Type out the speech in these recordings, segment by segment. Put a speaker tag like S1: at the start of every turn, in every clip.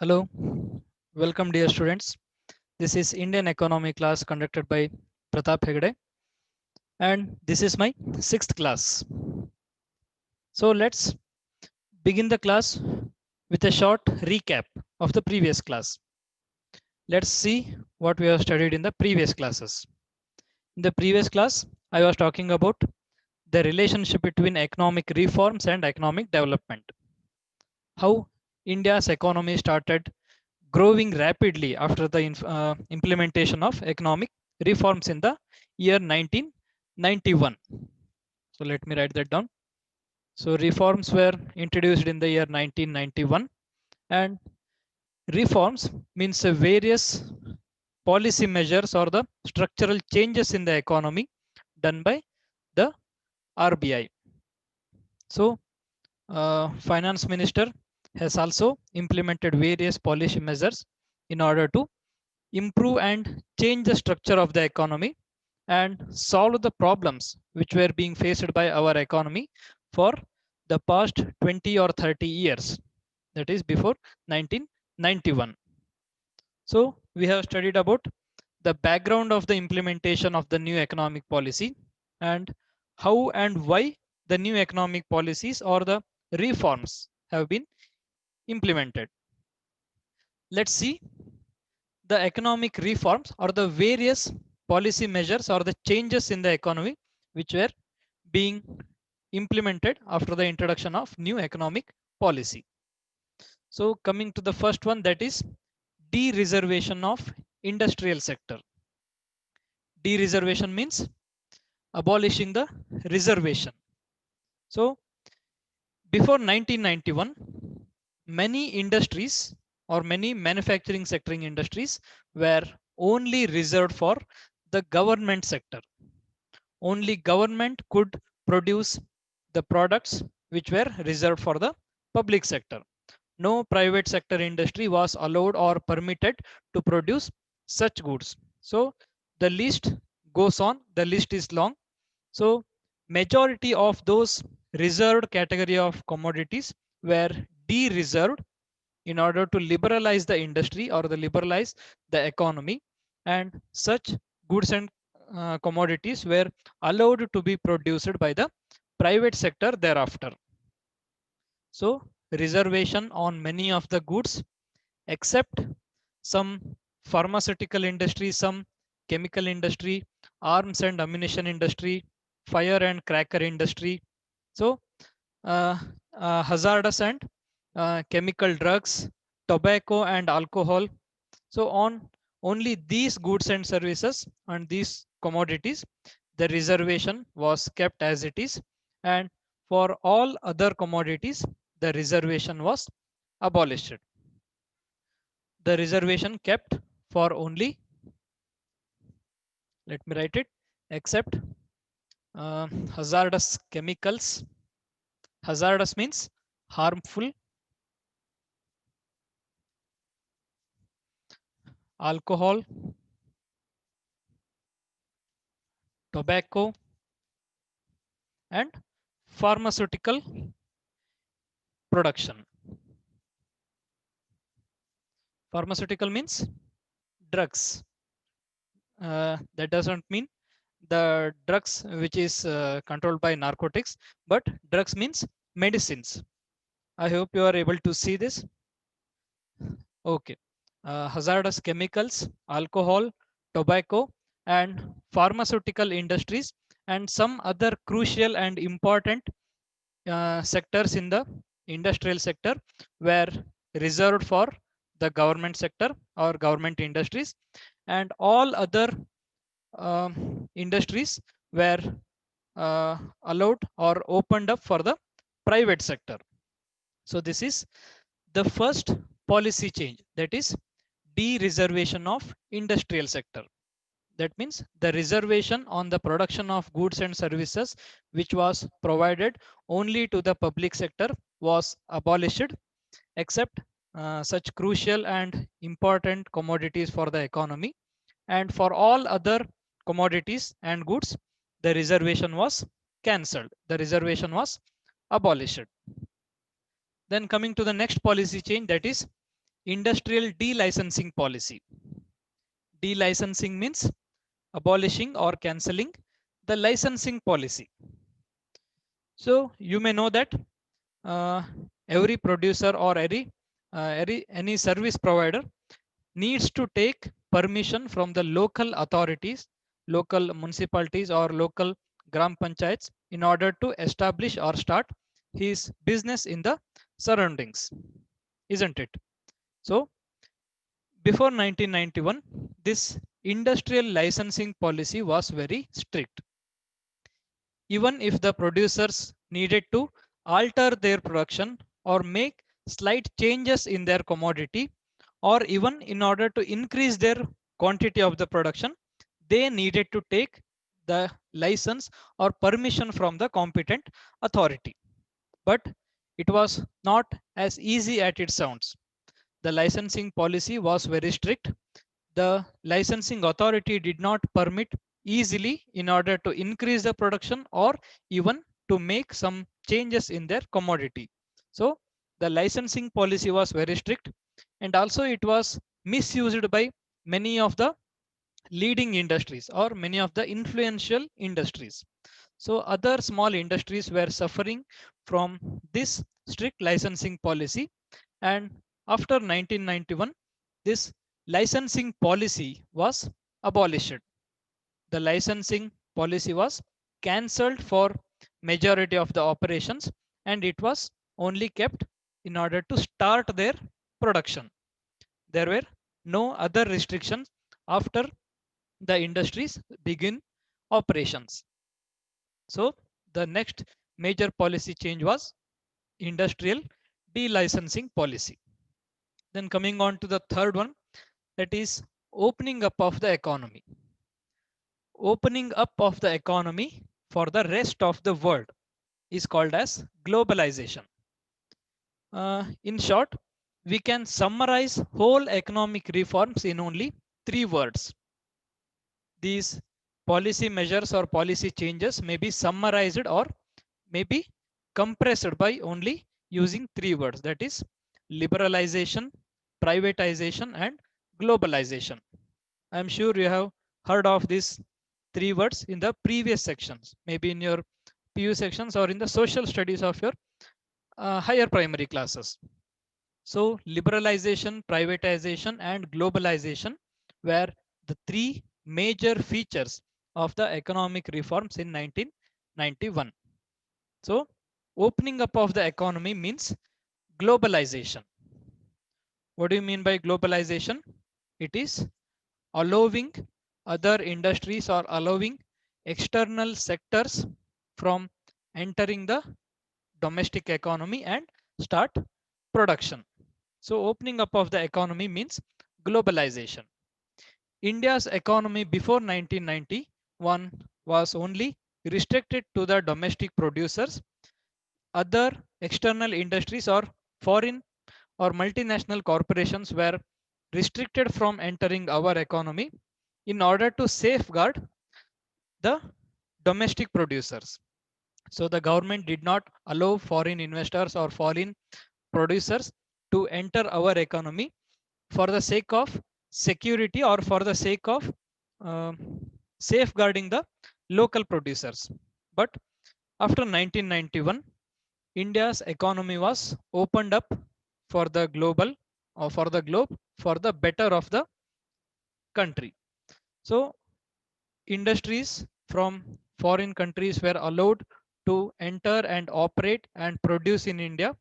S1: Hello, welcome dear students. This is Indian economy class conducted by Pratap Hegde and this is my sixth class. So let's begin the class with a short recap of the previous class. Let's see what we have studied in the previous classes. In the previous class, I was talking about the relationship between economic reforms and economic development. How India's economy started growing rapidly after the implementation of economic reforms in the year 1991. So let me write that down. So reforms were introduced in the year 1991 and reforms means various policy measures or the structural changes in the economy done by the RBI. So finance minister has also implemented various policy measures in order to improve and change the structure of the economy and solve the problems which were being faced by our economy for the past 20 or 30 years, that is before 1991. So we have studied about the background of the implementation of the new economic policy and how and why the new economic policies or the reforms have been implemented. Let's see the economic reforms or the various policy measures or the changes in the economy which were being implemented after the introduction of new economic policy. So coming to the first one, that is de-reservation of industrial sector. De-reservation means abolishing the reservation. So before 1991, many industries or many manufacturing sectoring industries were only reserved for the government sector. Only government could produce the products which were reserved for the public sector. No private sector industry was allowed or permitted to produce such goods. So the list goes on, the list is long. So majority of those reserved category of commodities were de-reserved in order to liberalize the industry or the liberalize the economy, and such goods and commodities were allowed to be produced by the private sector thereafter. So reservation on many of the goods except some pharmaceutical industry, some chemical industry, arms and ammunition industry, fire and cracker industry. So uh, hazardous and chemical drugs, tobacco and alcohol. So on only these goods and services and these commodities, the reservation was kept as it is. And for all other commodities, the reservation was abolished. The reservation kept for only, let me write it, except hazardous chemicals. Hazardous means harmful, alcohol, tobacco, and pharmaceutical production. Pharmaceutical means drugs. That doesn't mean the drugs which is controlled by narcotics, but drugs means medicines. I hope you are able to see this. Okay. Hazardous chemicals, alcohol, tobacco, and pharmaceutical industries, and some other crucial and important sectors in the industrial sector were reserved for the government sector or government industries, and all other industries were allowed or opened up for the private sector. So this is the first policy change, that is de-reservation of industrial sector. That means the reservation on the production of goods and services which was provided only to the public sector was abolished, except such crucial and important commodities for the economy, and for all other commodities and goods the reservation was cancelled, the reservation was abolished. Then coming to the next policy change, that is industrial delicensing policy. Delicensing means abolishing or cancelling the licensing policy. So you may know that uh, every producer or any service provider needs to take permission from the local authorities, local municipalities or local gram panchayats in order to establish or start his business in the surroundings, isn't it? So before 1991, this industrial licensing policy was very strict. Even if the producers needed to alter their production or make slight changes in their commodity, or even in order to increase their quantity of the production, they needed to take the license or permission from the competent authority. But it was not as easy as it sounds. The licensing policy was very strict. The licensing authority did not permit easily in order to increase the production or even to make some changes in their commodity. So the licensing policy was very strict, and also it was misused by many of the leading industries or many of the influential industries. So other small industries were suffering from this strict licensing policy, and after 1991, this licensing policy was abolished. The licensing policy was cancelled for majority of the operations, and it was only kept in order to start their production. There were no other restrictions after the industries begin operations. So the next major policy change was industrial delicensing policy. Then coming on to the third one, that is opening up of the economy. Opening up of the economy for the rest of the world is called as globalization. In short, we can summarize whole economic reforms in only 3 words. These policy measures or policy changes may be summarized or may be compressed by only using 3 words, that is liberalization, privatization and globalization. I'm sure you have heard of these 3 words in the previous sections, maybe in your PU sections or in the social studies of your higher primary classes. So liberalization, privatization and globalization were the 3 major features of the economic reforms in 1991. So opening up of the economy means globalization. What do you mean by globalization? It is allowing other industries or allowing external sectors from entering the domestic economy and start production. So opening up of the economy means globalization. India's economy before 1991 was only restricted to the domestic producers. Other external industries or foreign or multinational corporations were restricted from entering our economy in order to safeguard the domestic producers. So the government did not allow foreign investors or foreign producers to enter our economy for the sake of security or for the sake of uh, safeguarding the local producers. But after 1991, India's economy was opened up for the global or for the globe for the better of the country. So industries from foreign countries were allowed to enter and operate and produce in India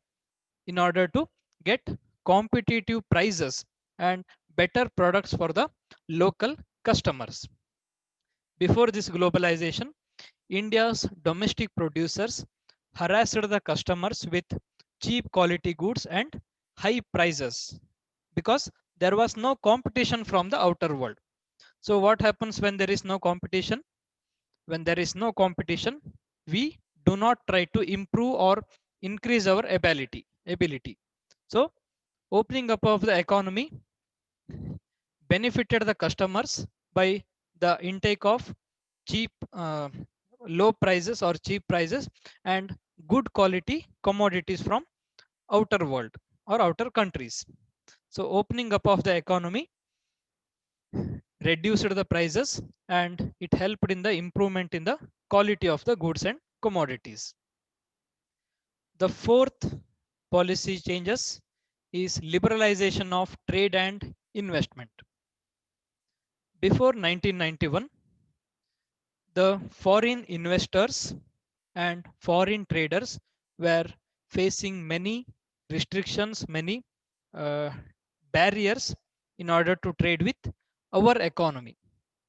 S1: in order to get competitive prices and better products for the local customers. Before this globalization, India's domestic producers harassed the customers with cheap quality goods and high prices because there was no competition from the outer world. So what happens when there is no competition? When there is no competition, we do not try to improve or increase our ability. So opening up of the economy benefited the customers by the intake of cheap low prices or cheap prices and good quality commodities from outer world or outer countries. So opening up of the economy reduced the prices and it helped in the improvement in the quality of the goods and commodities. The fourth policy changes is liberalization of trade and investment. Before 1991, the foreign investors and foreign traders were facing many restrictions, many uh, barriers in order to trade with our economy.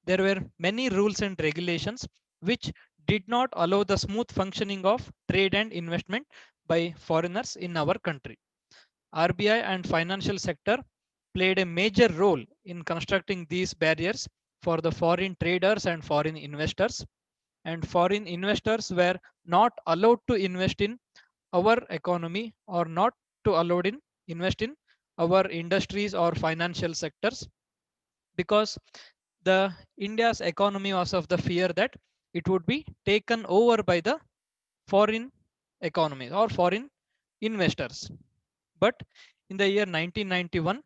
S1: There were many rules and regulations which did not allow the smooth functioning of trade and investment by foreigners in our country. RBI and financial sector played a major role in constructing these barriers for the foreign traders and foreign investors, and foreign investors were not allowed to invest in our economy or not to allowed in invest in our industries or financial sectors, because the India's economy was of the fear that it would be taken over by the foreign economies or foreign investors. But in the year 1991,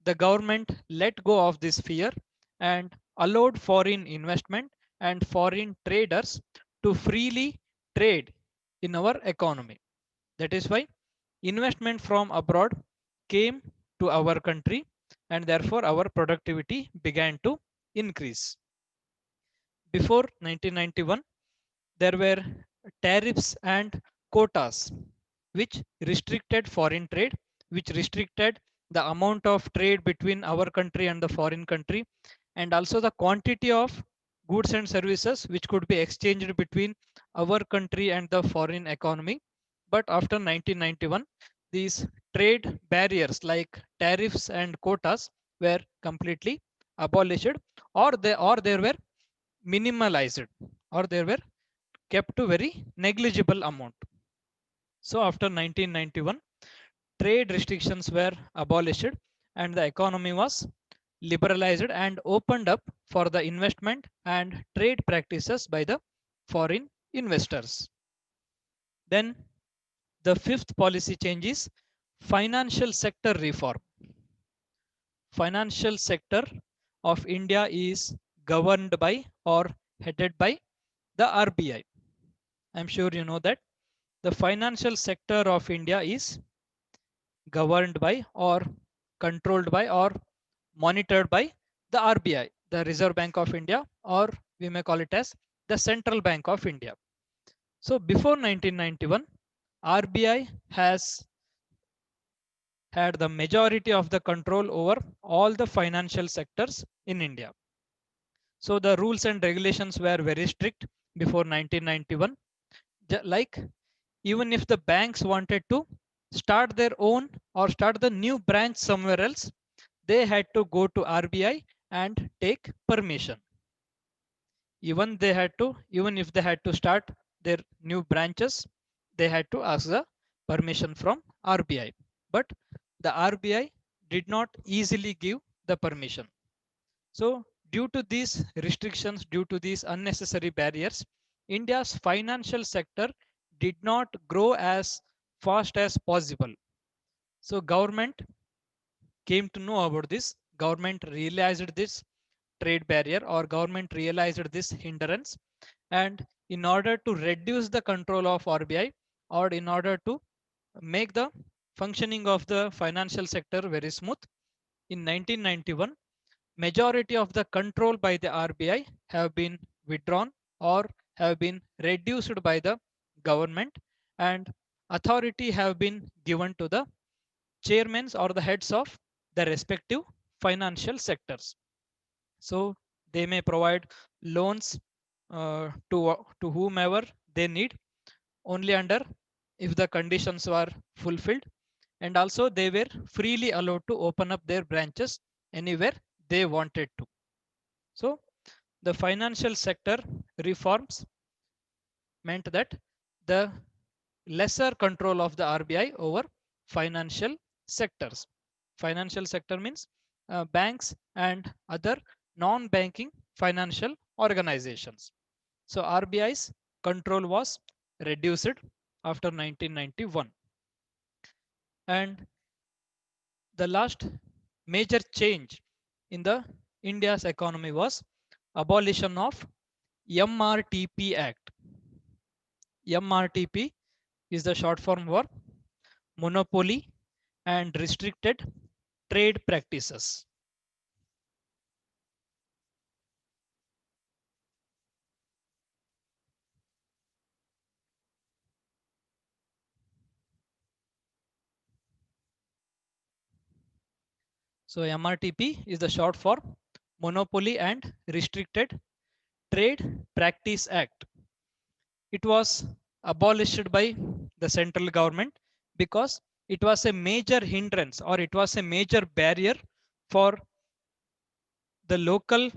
S1: the government let go of this fear and allowed foreign investment and foreign traders to freely trade in our economy. That is why investment from abroad came to our country and therefore our productivity began to increase. Before 1991, there were tariffs and quotas which restricted foreign trade, which restricted the amount of trade between our country and the foreign country, and also the quantity of goods and services which could be exchanged between our country and the foreign economy. But after 1991, these trade barriers like tariffs and quotas were completely abolished, or they were minimalized, or they were kept to very negligible amount. So after 1991, trade restrictions were abolished and the economy was liberalized and opened up for the investment and trade practices by the foreign investors. Then the fifth policy change is financial sector reform. Financial sector of India is governed by or headed by the RBI. I'm sure you know that the financial sector of India is governed by or controlled by or monitored by the RBI, the Reserve Bank of India, or we may call it as the Central Bank of India. So before 1991, RBI has had the majority of the control over all the financial sectors in India. So the rules and regulations were very strict before 1991. Like even if the banks wanted to start their own or start the new branch somewhere else, they had to go to RBI and take permission. Even if they had to start their new branches, they had to ask the permission from RBI. But the RBI did not easily give the permission. So due to these restrictions, due to these unnecessary barriers, India's financial sector did not grow as fast as possible. So government came to know about this. Government realized this trade barrier, or government realized this hindrance, and in order to reduce the control of RBI, or in order to make the functioning of the financial sector very smooth, in 1991, majority of the control by the RBI have been withdrawn or have been reduced by the government, and authority have been given to the chairmen or the heads of the respective financial sectors. So they may provide loans to whomever they need, only under if the conditions were fulfilled, and also they were freely allowed to open up their branches anywhere they wanted to. So the financial sector reforms meant that the lesser control of the RBI over financial sectors. Financial sector means banks and other non-banking financial organizations. So RBI's control was reduced after 1991. And the last major change in the India's economy was abolition of MRTP Act. MRTP is the short form for monopoly and restricted trade practices. So MRTP is the short for Monopoly and Restricted Trade Practice Act. It was abolished by the central government because it was a major hindrance or it was a major barrier for the local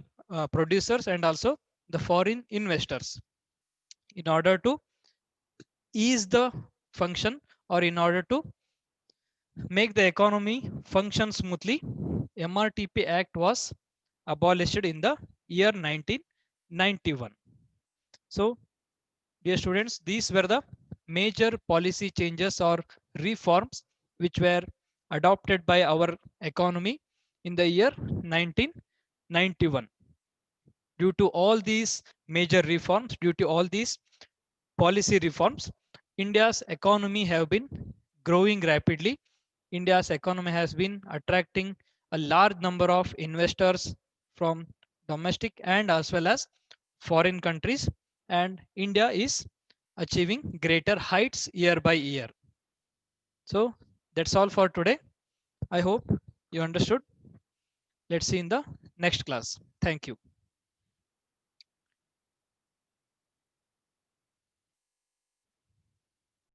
S1: producers and also the foreign investors. In order to ease the function or in order to make the economy function smoothly, MRTP Act was abolished in the year 1991. So, dear students, these were the major policy changes or reforms which were adopted by our economy in the year 1991. Due to all these major reforms, due to all these policy reforms, India's economy have been growing rapidly. India's economy has been attracting a large number of investors from domestic and as well as foreign countries, and India is achieving greater heights year by year. So that's all for today. I hope you understood. Let's see in the next class. Thank you.